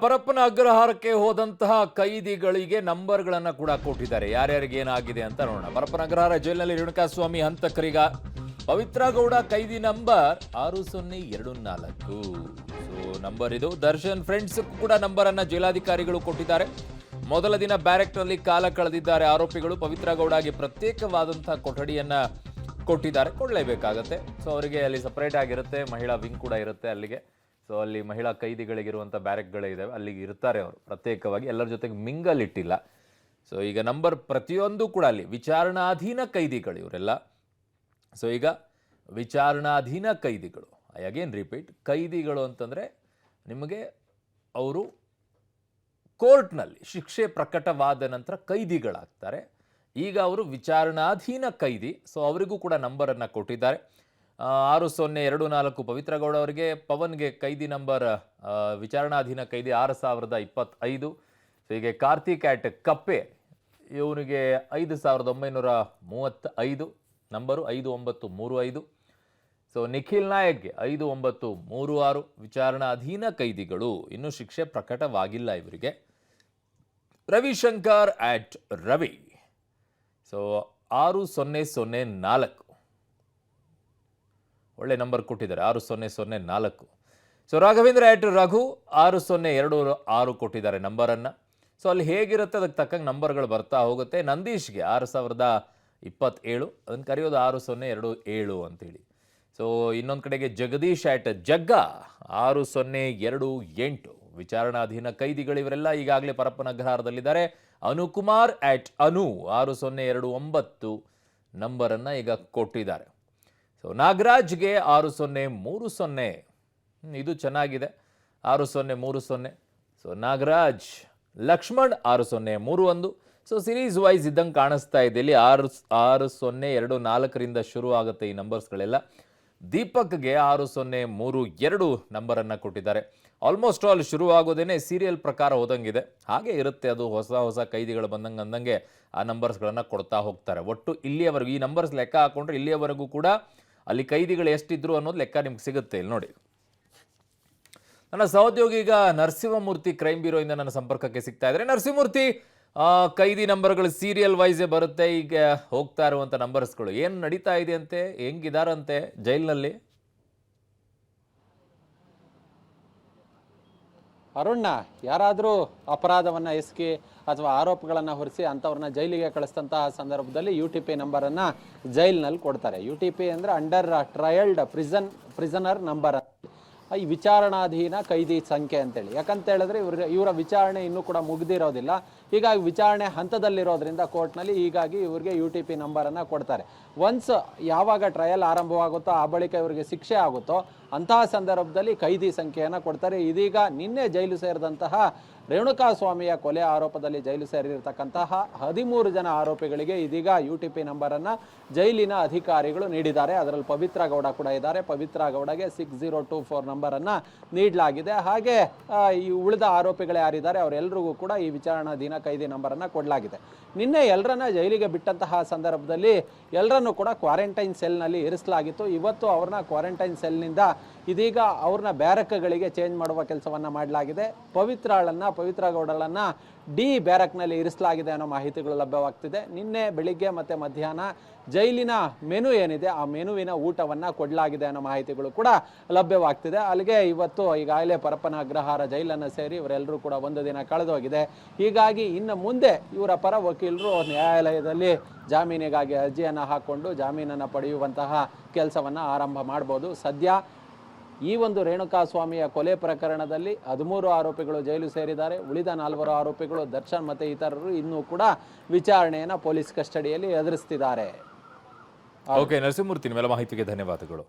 ಪರಪ್ಪನ ಅಗ್ರಹಾರಕ್ಕೆ ಹೋದಂತಹ ಕೈದಿಗಳಿಗೆ ನಂಬರ್ಗಳನ್ನ ಕೂಡ ಕೊಟ್ಟಿದ್ದಾರೆ. ಯಾರ್ಯಾರಿಗೆ ಏನಾಗಿದೆ ಅಂತ ನೋಡೋಣ. ಪರಪ್ಪನ ಅಗ್ರಹಾರ ಜೈಲಿನಲ್ಲಿ ರೇಣುಕಾಸ್ವಾಮಿ ಹಂತಕರಿಗ ಪವಿತ್ರ ಗೌಡ ಕೈದಿ ನಂಬರ್ 6024. ನಂಬರ್ ಇದು. ದರ್ಶನ್ ಫ್ರೆಂಡ್ಸ್ ಕೂಡ ನಂಬರ್ ಅನ್ನ ಜೈಲಾಧಿಕಾರಿಗಳು ಕೊಟ್ಟಿದ್ದಾರೆ. ಮೊದಲ ದಿನ ಬ್ಯಾರೆಕ್ನಲ್ಲಿ ಕಾಲ ಕಳೆದಿದ್ದಾರೆ ಆರೋಪಿಗಳು. ಪವಿತ್ರ ಗೌಡಗೆ ಪ್ರತ್ಯೇಕವಾದಂತಹ ಕೊಠಡಿಯನ್ನ ಕೊಟ್ಟಿದ್ದಾರೆ. ಕೊಡಲೇಬೇಕಾಗತ್ತೆ. ಸೊ ಅವರಿಗೆ ಅಲ್ಲಿ ಸಪರೇಟ್ ಆಗಿರುತ್ತೆ, ಮಹಿಳಾ ವಿಂಗ್ ಕೂಡ ಇರುತ್ತೆ ಅಲ್ಲಿಗೆ. ಸೊ ಅಲ್ಲಿ ಮಹಿಳಾ ಕೈದಿಗಳಿಗಿರುವಂಥ ಬ್ಯಾರೆಕ್ಗಳೇ ಇದ್ದಾವೆ, ಅಲ್ಲಿಗೆ ಇರ್ತಾರೆ ಅವರು ಪ್ರತ್ಯೇಕವಾಗಿ, ಎಲ್ಲರ ಜೊತೆಗೆ ಮಿಂಗಲ್ ಇಟ್ಟಿಲ್ಲ. ಸೊ ಈಗ ನಂಬರ್ ಪ್ರತಿಯೊಂದು ಕೂಡ ಅಲ್ಲಿ ವಿಚಾರಣಾಧೀನ ಕೈದಿಗಳು ಇವರೆಲ್ಲ. ಸೊ ಈಗ ವಿಚಾರಣಾಧೀನ ಕೈದಿಗಳು, ಐ ಅಗೇನ್ ರಿಪೀಟ್, ಕೈದಿಗಳು ಅಂತಂದರೆ ನಿಮಗೆ ಅವರು ಕೋರ್ಟ್ನಲ್ಲಿ ಶಿಕ್ಷೆ ಪ್ರಕಟವಾದ ನಂತರ ಕೈದಿಗಳಾಗ್ತಾರೆ. ಈಗ ಅವರು ವಿಚಾರಣಾಧೀನ ಕೈದಿ. ಸೊ ಅವರಿಗೂ ಕೂಡ ನಂಬರನ್ನು ಕೊಟ್ಟಿದ್ದಾರೆ. 6024 ಪವಿತ್ರ ಗೌಡ ಅವರಿಗೆ, ಪವನ್ಗೆ ಕೈದಿ ನಂಬರ್ ವಿಚಾರಣಾಧೀನ ಕೈದಿ 6025. ಸೊ ಹೀಗೆ ಕಾರ್ತಿಕ್ ಆಟ್ ಕಪ್ಪೆ ಇವನಿಗೆ 5935 ನಂಬರು 5935. ಸೊ ನಿಖಿಲ್ ನಾಯಕ್ಗೆ 5936 ವಿಚಾರಣಾಧೀನ ಕೈದಿಗಳು. ಇನ್ನೂ ಶಿಕ್ಷೆ ಪ್ರಕಟವಾಗಿಲ್ಲ ಇವರಿಗೆ. ರವಿಶಂಕರ್ ಆಟ್ ರವಿ, ಸೊ 6004 ಒಳ್ಳೆ ನಂಬರ್ ಕೊಟ್ಟಿದ್ದಾರೆ, 6004. ಸೊ ರಾಘವೇಂದ್ರ ಆಟ್ ರಘು 6026 ಕೊಟ್ಟಿದ್ದಾರೆ ನಂಬರನ್ನು. ಸೊ ಅಲ್ಲಿ ಹೇಗಿರುತ್ತೆ ಅದಕ್ಕೆ ತಕ್ಕಂಗೆ ನಂಬರ್ಗಳು ಬರ್ತಾ ಹೋಗುತ್ತೆ. ನಂದೀಶ್ಗೆ 6027, ಅದನ್ನು ಕರೆಯೋದು 6027 ಅಂತೇಳಿ. ಸೊ ಇನ್ನೊಂದು ಕಡೆಗೆ ಜಗದೀಶ್ ಆಟ್ ಜಗ್ಗ 6028 ವಿಚಾರಣಾಧೀನ ಕೈದಿಗಳು. ಇವರೆಲ್ಲ ಈಗಾಗಲೇ ಪರಪ್ಪನ ಅಗ್ರಹಾರದಲ್ಲಿದ್ದಾರೆ. ಅನುಕುಮಾರ್ ಆಟ್ ಅನು 6029 ನಂಬರನ್ನು ಈಗ ಕೊಟ್ಟಿದ್ದಾರೆ. ಸೊ ನಾಗರಾಜ್ಗೆ 6030, ಇದು ಚೆನ್ನಾಗಿದೆ, 6030. So Nagaraj. Lakshman 6031. So series wise ಇದ್ದಂಗೆ ಕಾಣಿಸ್ತಾ ಇದೆ ಇಲ್ಲಿ. 6024ರಿಂದ ಶುರು ಆಗುತ್ತೆ ಈ ನಂಬರ್ಸ್ಗಳೆಲ್ಲ. ದೀಪಕ್ಗೆ 6032 ನಂಬರನ್ನು ಕೊಟ್ಟಿದ್ದಾರೆ. ಆಲ್ಮೋಸ್ಟ್ ಆಲ್ ಶುರುವಾಗೋದೇನೆ ಸೀರಿಯಲ್ ಪ್ರಕಾರ ಹೋದಂಗಿದೆ, ಹಾಗೆ ಇರುತ್ತೆ ಅದು. ಹೊಸ ಕೈದಿಗಳು ಅಂದಂಗೆ ಆ ನಂಬರ್ಸ್ಗಳನ್ನು ಕೊಡ್ತಾ ಹೋಗ್ತಾರೆ. ಒಟ್ಟು ಇಲ್ಲಿಯವರೆಗೂ ಈ ನಂಬರ್ಸ್ ಲೆಕ್ಕ ಹಾಕೊಂಡ್ರೆ ಇಲ್ಲಿಯವರೆಗೂ ಕೂಡ ಅಲ್ಲಿ ಕೈದಿಗಳು ಎಷ್ಟಿದ್ರು ಅನ್ನೋದು ಲೆಕ್ಕ ನಿಮ್ಗೆ ಸಿಗುತ್ತೆ. ಇಲ್ಲಿ ನೋಡಿ, ನನ್ನ ಸಹೋದ್ಯೋಗಿ ಈಗ ನರಸಿಂಹಮೂರ್ತಿ ಕ್ರೈಮ್ ಬ್ಯೂರೋಯಿಂದ ನನ್ನ ಸಂಪರ್ಕಕ್ಕೆ ಸಿಗ್ತಾ ಇದ್ದಾರೆ. ನರಸಿಂಹಮೂರ್ತಿ, ಕೈದಿ ನಂಬರ್ಗಳು ಸೀರಿಯಲ್ ವೈಸೇ ಬರುತ್ತೆ ಈಗ ಹೋಗ್ತಾ ಇರುವಂಥ ನಂಬರ್ಸ್ಗಳು. ಏನು ನಡೀತಾ ಇದೆ ಅಂತೆ, ಹೆಂಗಿದಾರಂತೆ ಜೈಲಿನಲ್ಲಿ? ಅರುಣ್ಣ, ಯಾರಾದರೂ ಅಪರಾಧವನ್ನು ಎಸಗಿ ಅಥವಾ ಆರೋಪಗಳನ್ನು ಹೊರಿಸಿ ಅಂಥವ್ರನ್ನ ಜೈಲಿಗೆ ಕಳಿಸಿದಂತಹ ಸಂದರ್ಭದಲ್ಲಿ UTP ನಂಬರನ್ನು ಜೈಲಿನಲ್ಲಿ ಕೊಡ್ತಾರೆ. UTP ಅಂದರೆ ಅಂಡರ್ ಟ್ರಯಲ್ಡ್ ಪ್ರಿಸನರ್ ನಂಬರ್, ಈ ವಿಚಾರಣಾಧೀನ ಕೈದಿ ಸಂಖ್ಯೆ ಅಂತೇಳಿ. ಯಾಕಂತ ಹೇಳಿದ್ರೆ ಇವರ ವಿಚಾರಣೆ ಇನ್ನೂ ಕೂಡ ಮುಗಿದಿರೋದಿಲ್ಲ. ಹೀಗಾಗಿ ವಿಚಾರಣೆ ಹಂತದಲ್ಲಿರೋದ್ರಿಂದ ಕೋರ್ಟ್ನಲ್ಲಿ ಹೀಗಾಗಿ ಇವರಿಗೆ UTP ನಂಬರನ್ನು ಕೊಡ್ತಾರೆ. ಒನ್ಸ್ ಯಾವಾಗ ಟ್ರಯಲ್ ಆರಂಭವಾಗುತ್ತೋ ಆ ಬಳಿಕ ಇವರಿಗೆ ಶಿಕ್ಷೆ ಆಗುತ್ತೋ ಅಂತಹ ಸಂದರ್ಭದಲ್ಲಿ ಕೈದಿ ಸಂಖ್ಯೆಯನ್ನು ಕೊಡ್ತಾರೆ. ಇದೀಗ ನಿನ್ನೆ ಜೈಲು ಸೇರಿದಂತಹ ರೇಣುಕಾಸ್ವಾಮಿಯ ಕೊಲೆ ಆರೋಪದಲ್ಲಿ ಜೈಲು ಸೇರಿರ್ತಕ್ಕಂತಹ 13 ಜನ ಆರೋಪಿಗಳಿಗೆ ಇದೀಗ UTP ನಂಬರನ್ನು ಜೈಲಿನ ಅಧಿಕಾರಿಗಳು ನೀಡಿದ್ದಾರೆ. ಅದರಲ್ಲಿ ಪವಿತ್ರ ಗೌಡ ಕೂಡ ಇದ್ದಾರೆ. ಪವಿತ್ರ ಗೌಡಗೆ 6024 ನಂಬರನ್ನು ನೀಡಲಾಗಿದೆ. ಹಾಗೆ ಈ ಉಳಿದ ಆರೋಪಿಗಳು ಯಾರಿದ್ದಾರೆ ಅವರೆಲ್ಲರಿಗೂ ಕೂಡ ಈ ವಿಚಾರಣಾಧೀನ ಕೈದಿ ನಂಬರನ್ನು ಕೊಡಲಾಗಿದೆ. ನಿನ್ನೆ ಎಲ್ಲರನ್ನ ಜೈಲಿಗೆ ಬಿಟ್ಟಂತಹ ಸಂದರ್ಭದಲ್ಲಿ ಎಲ್ಲರನ್ನೂ ಕೂಡ ಕ್ವಾರಂಟೈನ್ ಸೆಲ್ನಲ್ಲಿ ಇರಿಸಲಾಗಿತ್ತು. ಇವತ್ತು ಅವ್ರನ್ನ ಕ್ವಾರಂಟೈನ್ ಸೆಲ್ನಿಂದ ಇದೀಗ ಅವ್ರನ್ನ ಬ್ಯಾರಕ್ಗಳಿಗೆ ಚೇಂಜ್ ಮಾಡುವ ಕೆಲಸವನ್ನು ಮಾಡಲಾಗಿದೆ. ಪವಿತ್ರ ಗೌಡಳನ್ನು ಡಿ ಬ್ಯಾರಕ್ನಲ್ಲಿ ಇರಿಸಲಾಗಿದೆ ಅನ್ನೋ ಮಾಹಿತಿಗಳು ಲಭ್ಯವಾಗ್ತಿದೆ. ನಿನ್ನೆ ಬೆಳಿಗ್ಗೆ ಮತ್ತು ಮಧ್ಯಾಹ್ನ ಜೈಲಿನ ಮೆನು ಏನಿದೆ ಆ ಮೆನುವಿನ ಊಟವನ್ನು ಕೊಡಲಾಗಿದೆ ಅನ್ನೋ ಮಾಹಿತಿಗಳು ಕೂಡ ಲಭ್ಯವಾಗ್ತಿದೆ. ಅಲ್ಲಿಗೆ ಇವತ್ತು ಈಗಾಗಲೇ ಪರಪ್ಪನ ಅಗ್ರಹಾರ ಜೈಲನ್ನು ಸೇರಿ ಇವರೆಲ್ಲರೂ ಕೂಡ ಒಂದು ದಿನ ಕಳೆದೋಗಿದೆ. ಹೀಗಾಗಿ ಇನ್ನು ಮುಂದೆ ಇವರ ಪರ ವಕೀಲರು ನ್ಯಾಯಾಲಯದಲ್ಲಿ ಜಾಮೀನಿಗಾಗಿ ಅರ್ಜಿಯನ್ನು ಹಾಕ್ಕೊಂಡು ಜಾಮೀನನ್ನು ಪಡೆಯುವಂತಹ ಕೆಲಸವನ್ನು ಆರಂಭ ಮಾಡ್ಬೋದು. ಸದ್ಯ ಈ ಒಂದು ರೇಣುಕಾಸ್ವಾಮಿಯ ಕೊಲೆ ಪ್ರಕರಣದಲ್ಲಿ 13 ಆರೋಪಿಗಳು ಜೈಲು ಸೇರಿದ್ದಾರೆ. ಉಳಿದ 4 ಆರೋಪಿಗಳು ದರ್ಶನ್ ಮತ್ತು ಇತರರು ಇನ್ನೂ ಕೂಡ ವಿಚಾರಣೆಯನ್ನು ಪೊಲೀಸ್ ಕಸ್ಟಡಿಯಲ್ಲಿ ಎದುರಿಸ್ತಿದ್ದಾರೆ. ಓಕೆ ನರಸಿಂಹಮೂರ್ತಿ, ನಿಮ್ಮೆಲ್ಲ ಮಾಹಿತಿಗೆ ಧನ್ಯವಾದಗಳು.